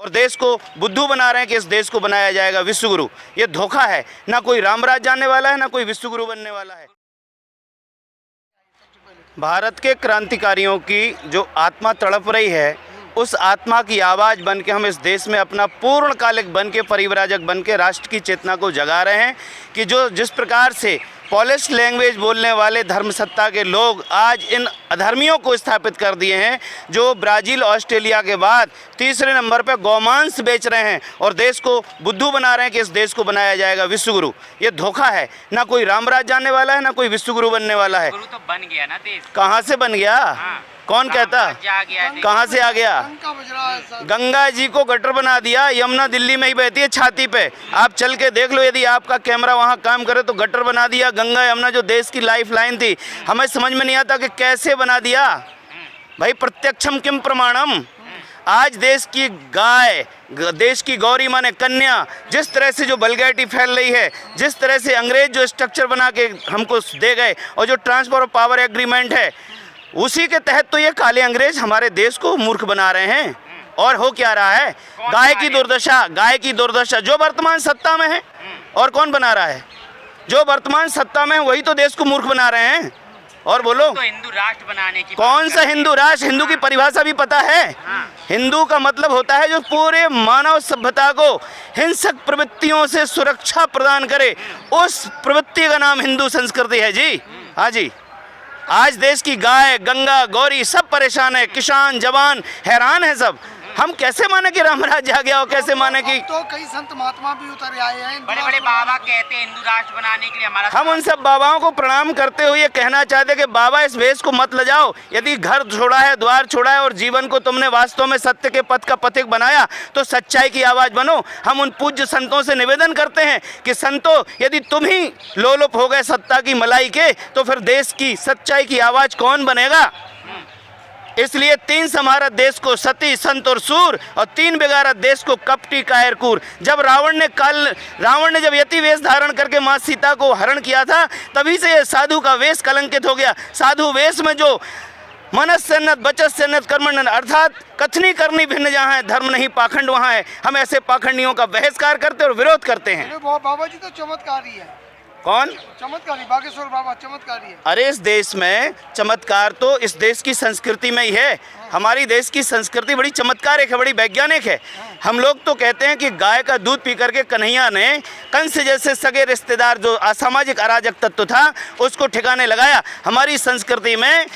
और देश को बुद्धू बना रहे हैं कि इस देश को बनाया जाएगा विश्व गुरु। ये धोखा है। ना कोई रामराज जानने वाला है, ना कोई विश्व गुरु बनने वाला है। भारत के क्रांतिकारियों की जो आत्मा तड़प रही है, उस आत्मा की आवाज़ बन के हम इस देश में अपना पूर्णकालिक बन के, परिव्राजक बन के राष्ट्र की चेतना को जगा रहे हैं कि जो जिस प्रकार से पॉलिश लैंग्वेज बोलने वाले धर्मसत्ता के लोग आज इन अधर्मियों को स्थापित कर दिए हैं, जो ब्राज़ील ऑस्ट्रेलिया के बाद तीसरे नंबर पर गौमांस बेच रहे हैं और देश को बुद्धू बना रहे हैं कि इस देश को बनाया जाएगा विश्व गुरु। ये धोखा है। ना कोई रामराज जानने वाला है, ना कोई विश्व गुरु बनने वाला है। गुरु तो बन गया ना देश। कहाँ से बन गया? कौन कहता? कहाँ से आ गया? गंगा जी को गटर बना दिया। यमुना दिल्ली में ही बहती है छाती पे। आप चल के देख लो, यदि आपका कैमरा वहाँ काम करे तो गटर बना दिया। गंगा यमुना जो देश की लाइफ लाइन थी, हमें समझ में नहीं आता कि कैसे बना दिया। भाई प्रत्यक्षम किम प्रमाणम। आज देश की गाय, देश की गौरी माने कन्या, जिस तरह से जो वल्गैरिटी फैल रही है, जिस तरह से अंग्रेज जो स्ट्रक्चर बना के हमको दे गए और जो ट्रांसफर ऑफ पावर एग्रीमेंट है, उसी के तहत तो ये काले अंग्रेज हमारे देश को मूर्ख बना रहे हैं। और हो क्या रहा है? गाय की दुर्दशा, गाय की दुर्दशा जो वर्तमान सत्ता में है। और कौन बना रहा है? जो वर्तमान सत्ता में है वही तो देश को मूर्ख बना रहे हैं। और बोलो, तो हिंदू राष्ट्र बनाने की कौन सा हिंदू राष्ट्र? हिंदू की परिभाषा भी पता है? हिंदू का मतलब होता है जो पूरे मानव सभ्यता को हिंसक प्रवृत्तियों से सुरक्षा प्रदान करे। उस प्रवृत्ति का नाम हिंदू संस्कृति है जी। हाँ जी। आज देश की गाय, गंगा, गौरी सब परेशान है। किसान, जवान हैरान है सब। हम कैसे माने कि रामराज आ गया और कैसे माने कि तो कई संत महात्मा भी उतर आए हैं। बड़े बड़े बाबा कहते हैं हिंदू राष्ट्र बनाने के लिए हमारा। हम उन सब बाबाओं को प्रणाम करते हुए कहना चाहते कि बाबा इस वेश को मत ले जाओ। यदि घर छोड़ा है, द्वार छोड़ा है और जीवन को तुमने वास्तव में सत्य के पथ का पथिक बनाया तो सच्चाई की आवाज़ बनो। हम उन पूज्य संतों से निवेदन करते हैं कि संतों, यदि तुम ही लोलुप हो गए सत्ता की मलाई के, तो फिर देश की सच्चाई की आवाज़ कौन बनेगा? इसलिए 3 समारत देश को सती, संत और सूर, और 3 बिगारत देश को कपटी, कायर, कूर। जब रावण ने जब यति वेश धारण करके माँ सीता को हरण किया था, तभी से ये साधु का वेश कलंकित हो गया। साधु वेश में जो मनस्सन्नत, बचस्सन्नत, कर्मण्य, अर्थात कथनी करनी भिन्न जहाँ है, धर्म नहीं पाखंड वहाँ है। हम ऐसे पाखंडियों का बहिष्कार करते और विरोध करते हैं। बाबा जी तो चमत्कारी है। कौन चमत्कारी? बागेश्वर बाबा चमत्कारी है। अरे इस देश में चमत्कार तो इस देश की संस्कृति में ही है। हमारी देश की संस्कृति बड़ी चमत्कारिक है, बड़ी वैज्ञानिक है। हम लोग तो कहते हैं कि गाय का दूध पी करके कन्हैया ने कंस जैसे सगे रिश्तेदार जो असामाजिक अराजक तत्व था उसको ठिकाने लगाया। हमारी संस्कृति में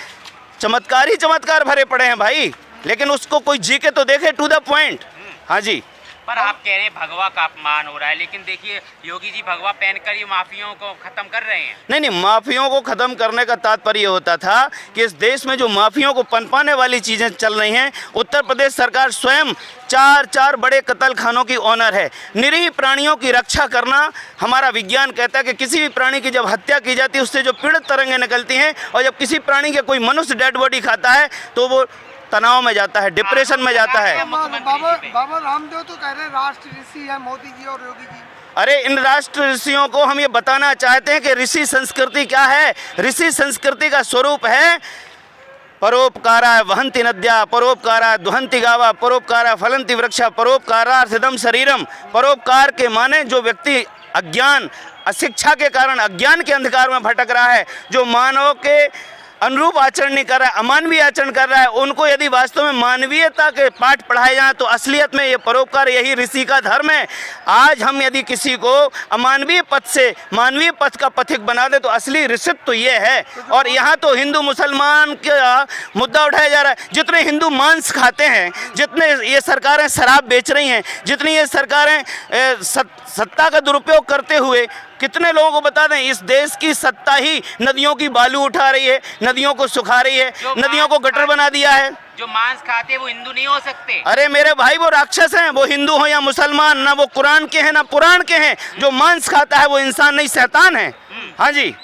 चमत्कार ही चमत्कार भरे पड़े हैं भाई, लेकिन उसको कोई जी के तो देखे, टू द पॉइंट। हाँ जी। पर आप कह रहे हैं भगवा का अपमान हो रहा है, लेकिन देखिए योगी जी भगवा पहनकर ये माफियों को खत्म कर रहे हैं। नहीं, माफियों को खत्म करने का तात्पर्य होता था कि इस देश में जो माफियों को पनपाने वाली चीज़ें चल रही हैं, उत्तर प्रदेश सरकार स्वयं 4 बड़े कत्ल खानों की ऑनर है। निरीह प्राणियों की रक्षा करना हमारा विज्ञान कहता है कि किसी भी प्राणी की जब हत्या की जाती है उससे जो पीड़ित तरंगें निकलती हैं, और जब किसी प्राणी के कोई मनुष्य डेड बॉडी खाता है तो वो तनाव में जाता है, डिप्रेशन में जाता है। बाबा रामदेव तो कह रहे हैं राष्ट्र ऋषि है मोदी जी और योगी जी। अरे इन राष्ट्र ऋषियों को हम ये बताना चाहते हैं कि ऋषि संस्कृति क्या है। ऋषि संस्कृति का स्वरूप है परोपकाराय वहन्ति नद्या, परोपकाराय दुहन्ति गावा, परोपकाराय फलन्ति वृक्षा, परोपकारार्थिदं शरीरम। परोपकार के माने जो व्यक्ति अज्ञान, अशिक्षा के कारण अज्ञान के अंधकार में भटक रहा है, जो मानव के अनुरूप आचरण नहीं कर रहा है, अमानवीय आचरण कर रहा है, उनको यदि वास्तव में मानवीयता के पाठ पढ़ाए जाएं तो असलियत में ये परोपकार, यही ऋषि का धर्म है। आज हम यदि किसी को अमानवीय पथ से मानवीय पथ का पथिक बना दे तो असली ऋषित्व तो ये है। और यहाँ तो हिंदू मुसलमान का मुद्दा उठाया जा रहा है। जितने हिंदू मांस खाते हैं, जितने ये सरकारें शराब बेच रही हैं, जितनी ये सरकारें सत्ता का दुरुपयोग करते हुए कितने लोगों को बता दें, इस देश की सत्ता ही नदियों की बालू उठा रही है, नदियों को सुखा रही है, नदियों को गटर बना दिया है। जो मांस खाते हैं वो हिंदू नहीं हो सकते। अरे मेरे भाई, वो राक्षस हैं, वो हिंदू हो या मुसलमान, ना वो कुरान के हैं ना पुराण के हैं। जो मांस खाता है वो इंसान नहीं, शैतान है। हाँ जी।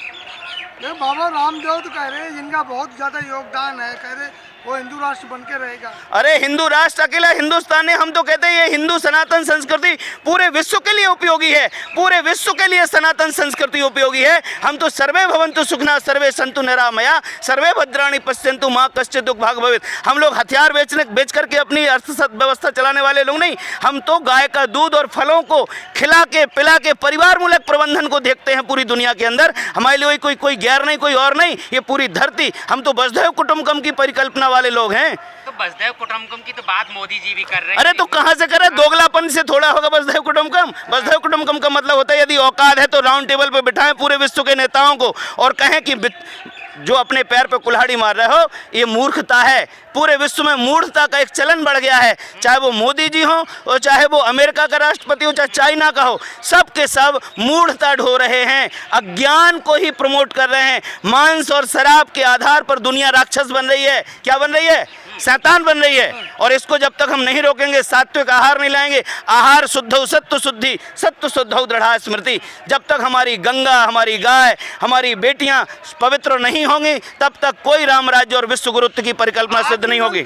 बाबा रामदेव तो कह रहे हैं जिनका बहुत ज़्यादा योगदान है, कह रहे वो हिंदू राष्ट्र बन के रहेगा। अरे हिंदू राष्ट्र अकेला हिंदुस्तान है, हम तो कहते हैं ये हिंदू सनातन संस्कृति पूरे विश्व के लिए उपयोगी है, पूरे विश्व के लिए सनातन संस्कृति उपयोगी है। हम तो सर्वे भवन्तु सुखिनः सर्वे सन्तु निरामया सर्वे भद्राणि पश्यन्तु मा कश्चित् दुःख भाग् भवेत्। हम लोग हथियार बेच करके अपनी अर्थ व्यवस्था चलाने वाले लोग नहीं, हम तो गाय का दूध और फलों को खिला के पिला के परिवार मूलक प्रबंधन को देखते हैं पूरी दुनिया के अंदर। हमारे लिए कोई गैर नहीं, कोई और नहीं, ये पूरी धरती, हम तो वसुधैव कुटुंबकम की परिकल्पना वाले लोग हैं। तो वसुधैव कुटुंबकम की तो बात मोदी जी भी कर रहे हैं। अरे तो कहां से करे, दोगलापन से थोड़ा होगा वसुधैव कुटुंबकम। वसुधैव कुटुंबकम का मतलब होता है यदि औकात है तो राउंड टेबल पे बिठाएं पूरे विश्व के नेताओं को और कहें कि जो अपने पैर पे कुल्हाड़ी मार रहे हो ये मूर्खता है। पूरे विश्व में मूर्खता का एक चलन बढ़ गया है, चाहे वो मोदी जी हो और चाहे वो अमेरिका का राष्ट्रपति हो, चाहे चाइना का हो, सब के सब मूर्खता ढो रहे हैं, अज्ञान को ही प्रमोट कर रहे हैं। मांस और शराब के आधार पर दुनिया राक्षस बन रही है। क्या बन रही है? शैतान बन रही है। और इसको जब तक हम नहीं रोकेंगे, सात्विक आहार नहीं लाएंगे, आहार शुद्धौ सत्व शुद्धि सत्व शुद्धौ दृढ़ा स्मृति, जब तक हमारी गंगा, हमारी गाय, हमारी बेटियां पवित्र नहीं होंगी तब तक कोई राम राज्य और विश्व गुरुत्व की परिकल्पना सिद्ध नहीं होगी।